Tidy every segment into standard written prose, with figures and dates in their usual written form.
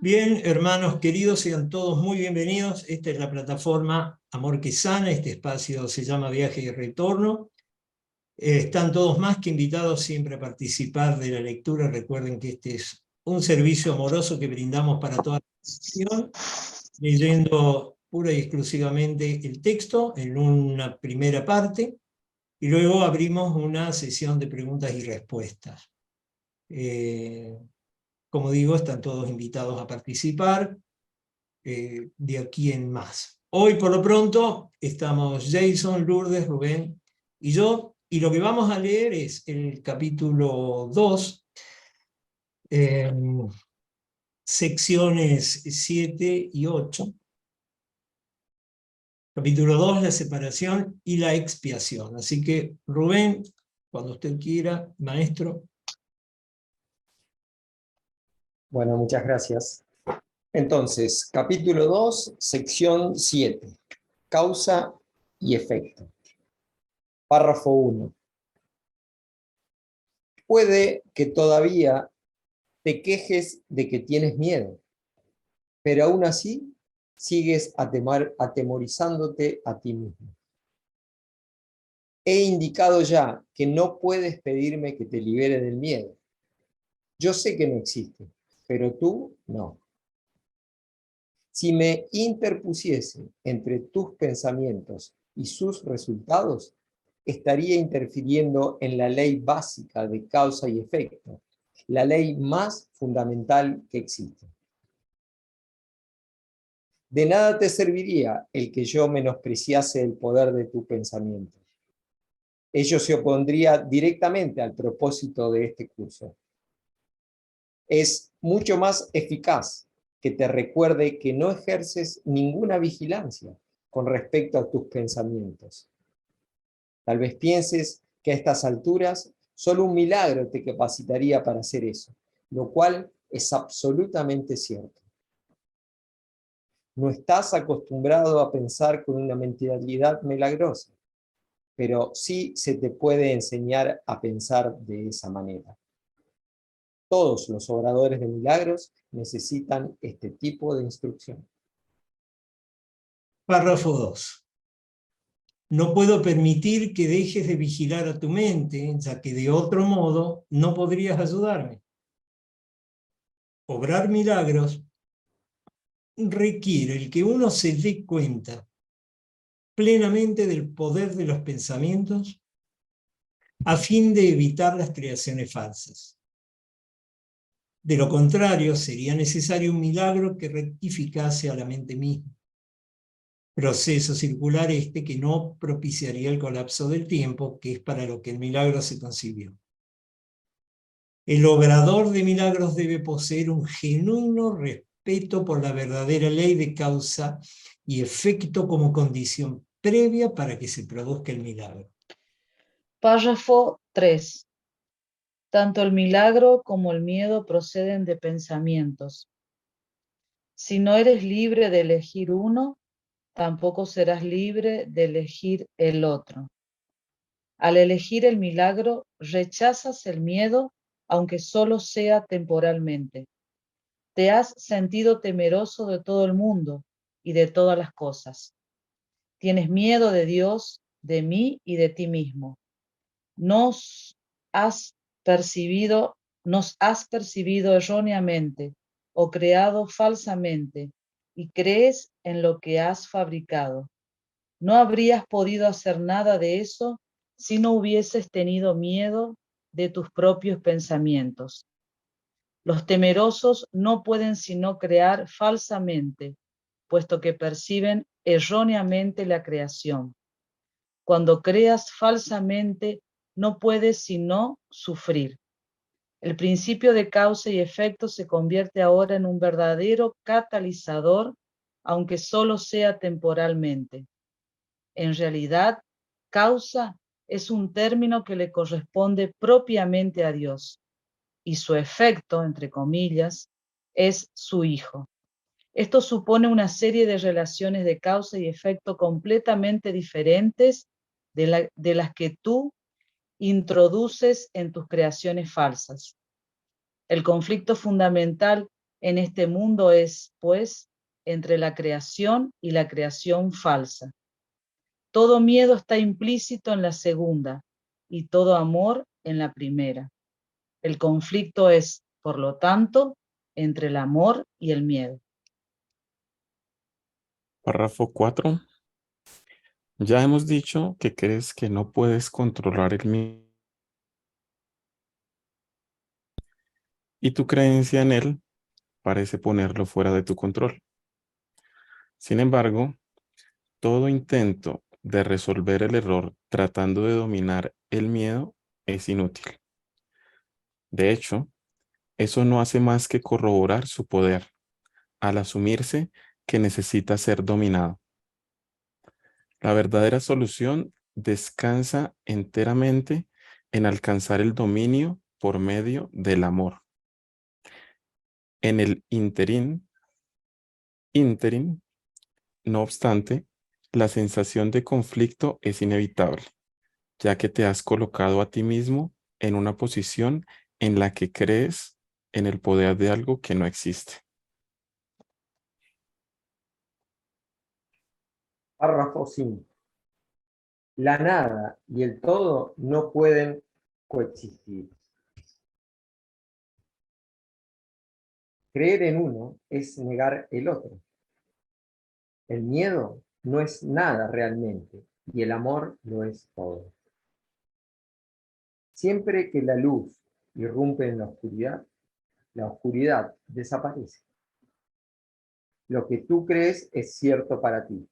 Bien, hermanos queridos, sean todos muy bienvenidos. Esta es la plataforma Amor que Sana. Este espacio se llama Viaje y Retorno. Están todos más que invitados siempre a participar de la lectura. Recuerden que este es un servicio amoroso que brindamos para toda la nación, leyendo pura y exclusivamente el texto en una primera parte, y luego abrimos una sesión de preguntas y respuestas. Como digo, están todos invitados a participar. De aquí en más. Hoy por lo pronto estamos Jason, Lourdes, Rubén y yo, y lo que vamos a leer es el capítulo 2, eh, secciones 7 y 8. Capítulo 2, la separación y la expiación. Así que Rubén, cuando usted quiera, maestro. Bueno, muchas gracias. Entonces, capítulo 2, sección 7. Causa y efecto. Párrafo 1. Puede que todavía te quejes de que tienes miedo, pero aún así sigues atemorizándote a ti mismo. He indicado ya que no puedes pedirme que te libere del miedo. Yo sé que no existe, pero tú no. Si me interpusiese entre tus pensamientos y sus resultados, estaría interfiriendo en la ley básica de causa y efecto, la ley más fundamental que existe. De nada te serviría el que yo menospreciase el poder de tu pensamiento. Ello se opondría directamente al propósito de este curso. Es mucho más eficaz que te recuerde que no ejerces ninguna vigilancia con respecto a tus pensamientos. Tal vez pienses que a estas alturas solo un milagro te capacitaría para hacer eso, lo cual es absolutamente cierto. No estás acostumbrado a pensar con una mentalidad milagrosa, pero sí se te puede enseñar a pensar de esa manera. Todos los obradores de milagros necesitan este tipo de instrucción. Párrafo 2. No puedo permitir que dejes de vigilar a tu mente, ya que de otro modo no podrías ayudarme. Obrar milagros requiere el que uno se dé cuenta plenamente del poder de los pensamientos a fin de evitar las creaciones falsas. De lo contrario, sería necesario un milagro que rectificase a la mente misma. Proceso circular este que no propiciaría el colapso del tiempo, que es para lo que el milagro se concibió. El obrador de milagros debe poseer un genuino respeto por la verdadera ley de causa y efecto como condición previa para que se produzca el milagro. Párrafo 3. Tanto el milagro como el miedo proceden de pensamientos. Si no eres libre de elegir uno, tampoco serás libre de elegir el otro. Al elegir el milagro, rechazas el miedo, aunque solo sea temporalmente. Te has sentido temeroso de todo el mundo y de todas las cosas. Tienes miedo de Dios, de mí y de ti mismo. Nos has percibido erróneamente o creado falsamente y crees en lo que has fabricado. No habrías podido hacer nada de eso si no hubieses tenido miedo de tus propios pensamientos. Los temerosos no pueden sino crear falsamente, puesto que perciben erróneamente la creación. Cuando creas falsamente, no puedes sino sufrir. El principio de causa y efecto se convierte ahora en un verdadero catalizador, aunque solo sea temporalmente. En realidad, causa es un término que le corresponde propiamente a Dios, y su efecto, entre comillas, es su Hijo. Esto supone una serie de relaciones de causa y efecto completamente diferentes de las que tú introduces en tus creaciones falsas. El conflicto fundamental en este mundo es, pues, entre la creación y la creación falsa. Todo miedo está implícito en la segunda y todo amor en la primera. El conflicto es, por lo tanto, entre el amor y el miedo. Párrafo 4. Ya hemos dicho que crees que no puedes controlar el miedo y tu creencia en él parece ponerlo fuera de tu control. Sin embargo, todo intento de resolver el error tratando de dominar el miedo es inútil. De hecho, eso no hace más que corroborar su poder al asumirse que necesita ser dominado. La verdadera solución descansa enteramente en alcanzar el dominio por medio del amor. En el ínterin, no obstante, la sensación de conflicto es inevitable, ya que te has colocado a ti mismo en una posición en la que crees en el poder de algo que no existe. Párrafo 5. La nada y el todo no pueden coexistir. Creer en uno es negar el otro. El miedo no es nada realmente y el amor lo es todo. Siempre que la luz irrumpe en la oscuridad desaparece. Lo que tú crees es cierto para ti.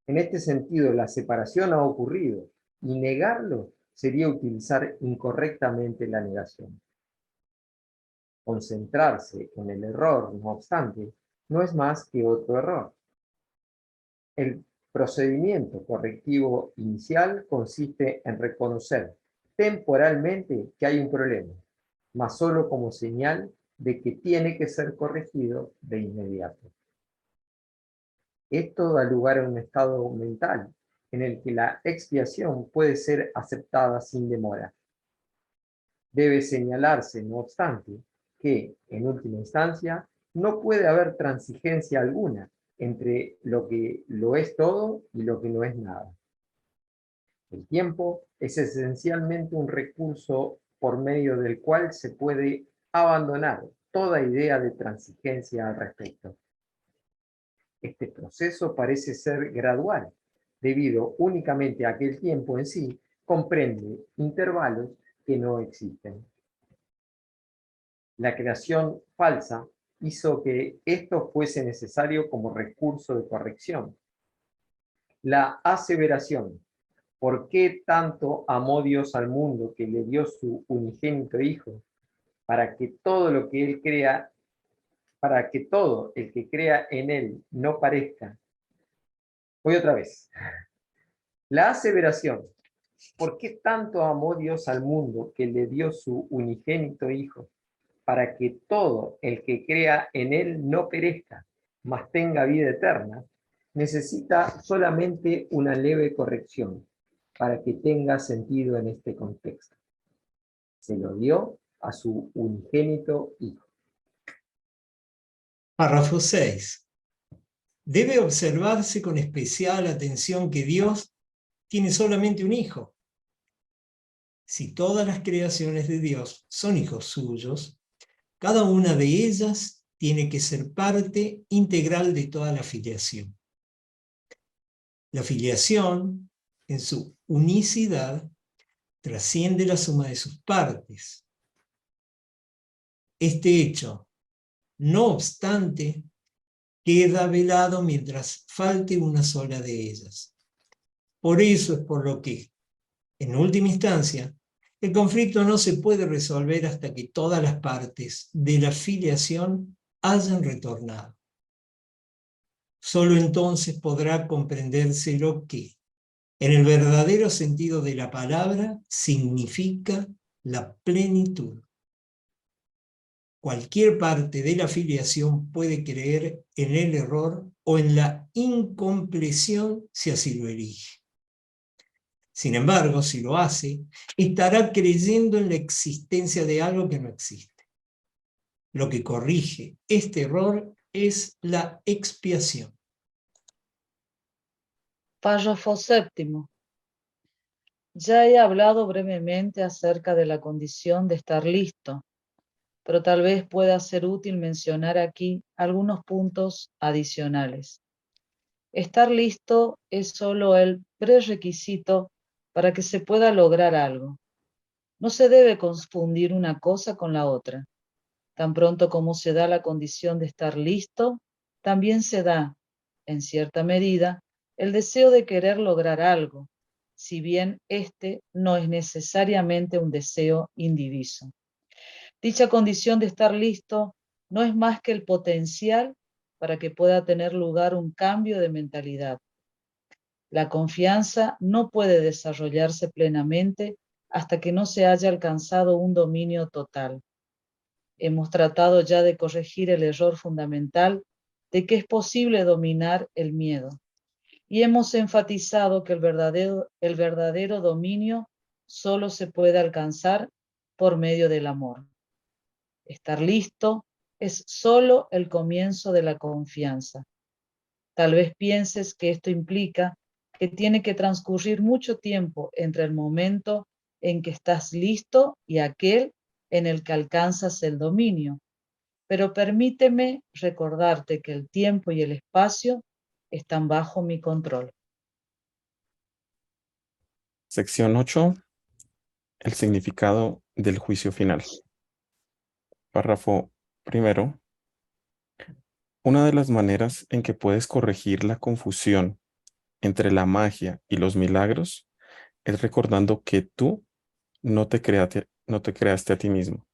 En este sentido, la separación ha ocurrido y negarlo sería utilizar incorrectamente la negación. Concentrarse en el error, no obstante, no es más que otro error. El procedimiento correctivo inicial consiste en reconocer temporalmente que hay un problema, mas solo como señal de que tiene que ser corregido de inmediato. Esto da lugar a un estado mental en el que la expiación puede ser aceptada sin demora. Debe señalarse, no obstante, que, en última instancia, no puede haber transigencia alguna entre lo que lo es todo y lo que no es nada. El tiempo es esencialmente un recurso por medio del cual se puede abandonar toda idea de transigencia al respecto. Este proceso parece ser gradual, debido únicamente a que el tiempo en sí comprende intervalos que no existen. La creación falsa hizo que esto fuese necesario como recurso de corrección. La aseveración, ¿por qué tanto amó Dios al mundo que le dio su unigénito Hijo? Para que todo lo que Él crea, para que todo el que crea en Él no parezca. Voy otra vez. La aseveración, ¿por qué tanto amó Dios al mundo que le dio su unigénito Hijo? Para que todo el que crea en Él no perezca, mas tenga vida eterna, necesita solamente una leve corrección para que tenga sentido en este contexto. Se lo dio a su unigénito Hijo. Párrafo 6. Debe observarse con especial atención que Dios tiene solamente un hijo. Si todas las creaciones de Dios son hijos suyos, cada una de ellas tiene que ser parte integral de toda la filiación. La filiación, en su unicidad, trasciende la suma de sus partes. Este hecho, no obstante, queda velado mientras falte una sola de ellas. Por eso es por lo que, en última instancia, el conflicto no se puede resolver hasta que todas las partes de la filiación hayan retornado. Solo entonces podrá comprenderse lo que, en el verdadero sentido de la palabra, significa la plenitud. Cualquier parte de la filiación puede creer en el error o en la incompleción si así lo elige. Sin embargo, si lo hace, estará creyendo en la existencia de algo que no existe. Lo que corrige este error es la expiación. Párrafo séptimo. Ya he hablado brevemente acerca de la condición de estar listo, pero tal vez pueda ser útil mencionar aquí algunos puntos adicionales. Estar listo es solo el prerequisito para que se pueda lograr algo. No se debe confundir una cosa con la otra. Tan pronto como se da la condición de estar listo, también se da, en cierta medida, el deseo de querer lograr algo, si bien este no es necesariamente un deseo indiviso. Dicha condición de estar listo no es más que el potencial para que pueda tener lugar un cambio de mentalidad. La confianza no puede desarrollarse plenamente hasta que no se haya alcanzado un dominio total. Hemos tratado ya de corregir el error fundamental de que es posible dominar el miedo, y hemos enfatizado que el verdadero dominio solo se puede alcanzar por medio del amor. Estar listo es solo el comienzo de la confianza. Tal vez pienses que esto implica que tiene que transcurrir mucho tiempo entre el momento en que estás listo y aquel en el que alcanzas el dominio. Pero permíteme recordarte que el tiempo y el espacio están bajo mi control. Sección 8. El significado del juicio final. Párrafo primero. Una de las maneras en que puedes corregir la confusión entre la magia y los milagros es recordando que tú no te creaste a ti mismo.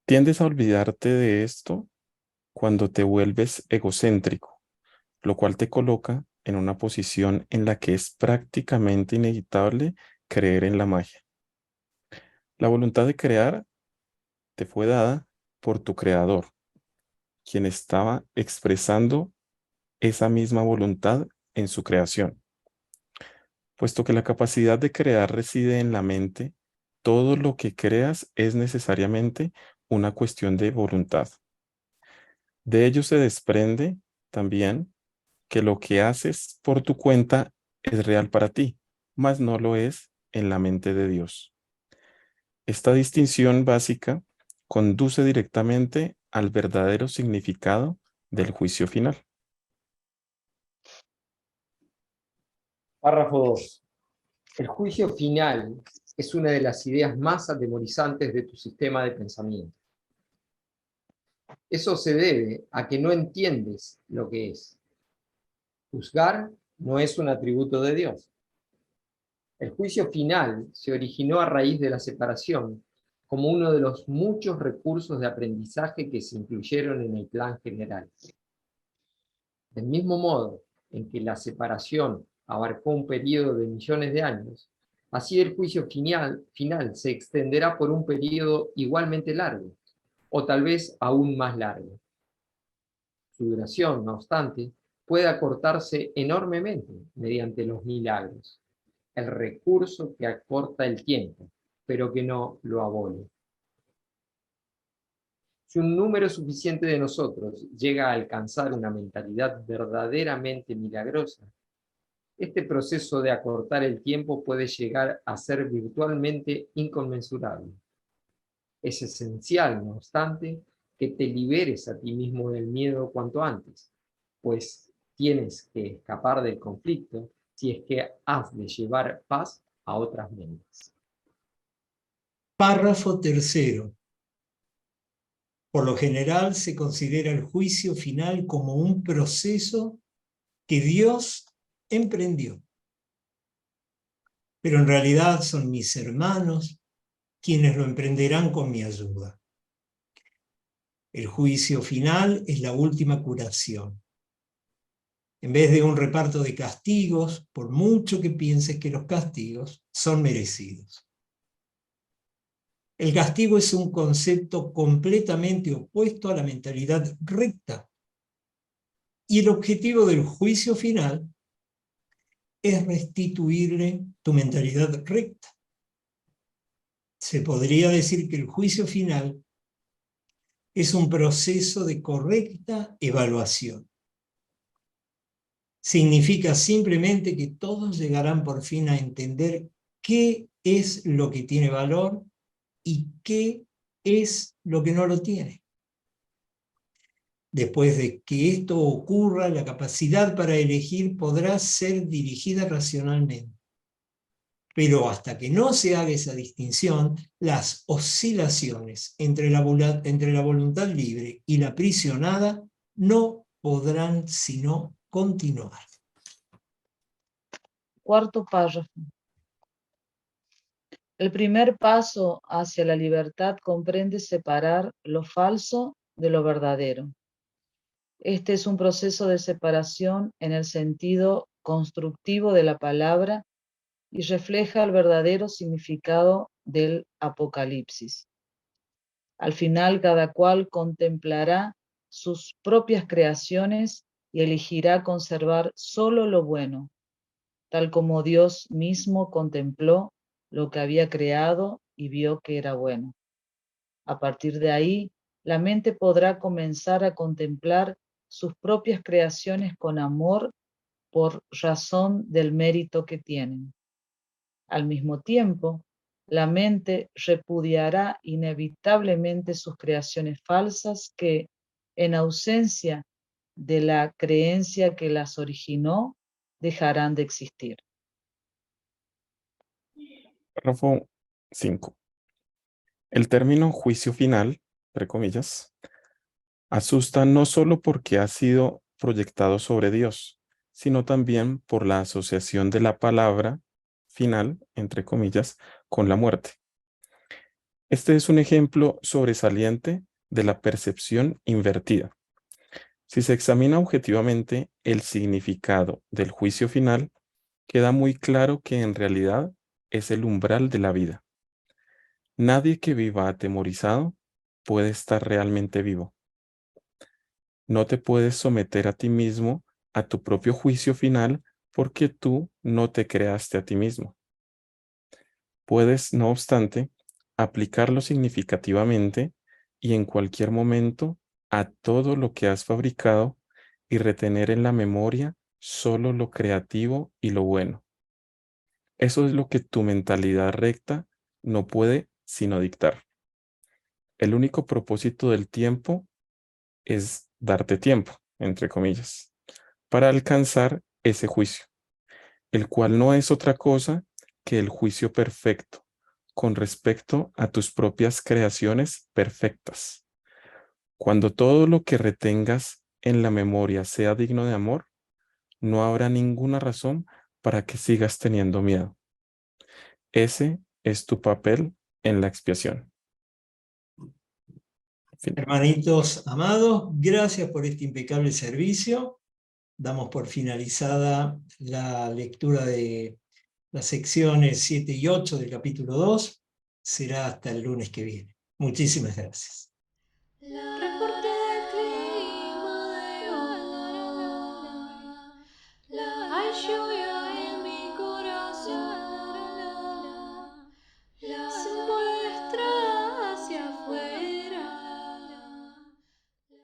Tiendes a olvidarte de esto cuando te vuelves egocéntrico, lo cual te coloca en una posición en la que es prácticamente inevitable creer en la magia. La voluntad de crear te fue dada por tu creador, quien estaba expresando esa misma voluntad en su creación. Puesto que la capacidad de crear reside en la mente, todo lo que creas es necesariamente una cuestión de voluntad. De ello se desprende también que lo que haces por tu cuenta es real para ti, mas no lo es en la mente de Dios. Esta distinción básica conduce directamente al verdadero significado del juicio final. Párrafo 2. El juicio final es una de las ideas más atemorizantes de tu sistema de pensamiento. Eso se debe a que no entiendes lo que es. Juzgar no es un atributo de Dios. El juicio final se originó a raíz de la separación como uno de los muchos recursos de aprendizaje que se incluyeron en el plan general. Del mismo modo en que la separación abarcó un periodo de millones de años, así el juicio final se extenderá por un periodo igualmente largo, o tal vez aún más largo. Su duración, no obstante, puede acortarse enormemente mediante los milagros, el recurso que acorta el tiempo, pero que no lo abole. Si un número suficiente de nosotros llega a alcanzar una mentalidad verdaderamente milagrosa, este proceso de acortar el tiempo puede llegar a ser virtualmente inconmensurable. Es esencial, no obstante, que te liberes a ti mismo del miedo cuanto antes, pues tienes que escapar del conflicto si es que has de llevar paz a otras mentes. Párrafo tercero. Por lo general se considera el juicio final como un proceso que Dios emprendió. Pero en realidad son mis hermanos quienes lo emprenderán con mi ayuda. El juicio final es la última curación. En vez de un reparto de castigos, por mucho que pienses que los castigos son merecidos. El castigo es un concepto completamente opuesto a la mentalidad recta. Y el objetivo del juicio final es restituirle tu mentalidad recta. Se podría decir que el juicio final es un proceso de correcta evaluación. Significa simplemente que todos llegarán por fin a entender qué es lo que tiene valor y qué es lo que no lo tiene. Después de que esto ocurra, la capacidad para elegir podrá ser dirigida racionalmente. Pero hasta que no se haga esa distinción, las oscilaciones entre la voluntad libre y la aprisionada no podrán sino continuar. Cuarto párrafo. El primer paso hacia la libertad comprende separar lo falso de lo verdadero. Este es un proceso de separación en el sentido constructivo de la palabra y refleja el verdadero significado del Apocalipsis. Al final, cada cual contemplará sus propias creaciones y elegirá conservar solo lo bueno, tal como Dios mismo contempló lo que había creado y vio que era bueno. A partir de ahí, la mente podrá comenzar a contemplar sus propias creaciones con amor por razón del mérito que tienen. Al mismo tiempo, la mente repudiará inevitablemente sus creaciones falsas que, en ausencia de la creencia que las originó, dejarán de existir. Párrafo 5. El término juicio final, entre comillas, asusta no solo porque ha sido proyectado sobre Dios, sino también por la asociación de la palabra final, entre comillas, con la muerte. Este es un ejemplo sobresaliente de la percepción invertida. Si se examina objetivamente el significado del juicio final, queda muy claro que en realidad es el umbral de la vida. Nadie que viva atemorizado puede estar realmente vivo. No te puedes someter a ti mismo a tu propio juicio final porque tú no te creaste a ti mismo. Puedes, no obstante, aplicarlo significativamente y en cualquier momento a todo lo que has fabricado y retener en la memoria solo lo creativo y lo bueno. Eso es lo que tu mentalidad recta no puede sino dictar. El único propósito del tiempo es darte tiempo, entre comillas, para alcanzar ese juicio, el cual no es otra cosa que el juicio perfecto con respecto a tus propias creaciones perfectas. Cuando todo lo que retengas en la memoria sea digno de amor, no habrá ninguna razón para que sigas teniendo miedo. Ese es tu papel en la expiación. Fin. Hermanitos amados, gracias por este impecable servicio. Damos por finalizada la lectura de las secciones 7 y 8 del capítulo 2. Será hasta el lunes que viene. Muchísimas gracias.